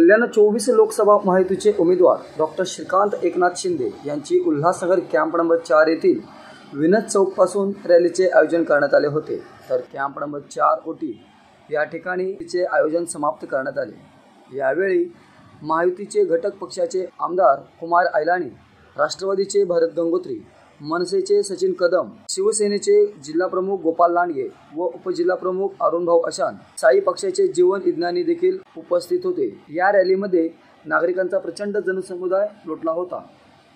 कल्याण 24 लोकसभा महायुतीचे उमेदवार डॉक्टर श्रीकांत एकनाथ शिंदे यांची उल्हासनगर कॅम्प नंबर 4 येथील विनद चौकपासून रॅलीचे आयोजन करण्यात आले होते। तर कॅम्प नंबर 4 ओटी या ठिकाणी तिचे आयोजन समाप्त करण्यात आले। यावेळी महायुतीचे घटक पक्षाचे आमदार कुमार आयलानी, राष्ट्रवादीचे भरत गंगोत्री, मनसेचे सचिन कदम, शिवसेनेचे जिल्हा प्रमुख गोपाल लांडगे व उपजिल्हा प्रमुख अरुण भाऊ अशान, साई पक्षाचे जीवन विज्ञानी देखील उपस्थित होते। या रॅलीमध्ये नागरिकांचा प्रचंड जनसमुदाय लोटला होता।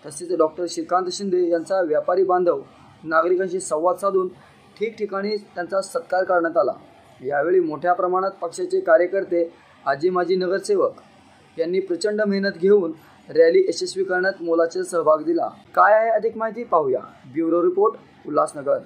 तसेच डॉक्टर श्रीकांत शिंदे यांचा व्यापारी बांधव नागरिकांशी संवाद साधून ठिकठिकाणी त्यांचा सत्कार करण्यात आला। यावेळी मोठ्या प्रमाणात पक्षाचे कार्यकर्ते, आजी माजी नगरसेवक यांनी प्रचंड मेहनत घेऊन रॅली यशस्वी करण्यात मोलाचा सहभाग दिला। काय आहे अधिक माहिती पाहूया। Bureau report, Ulhasnagar.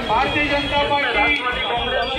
Bharatiya Janata party, Congress,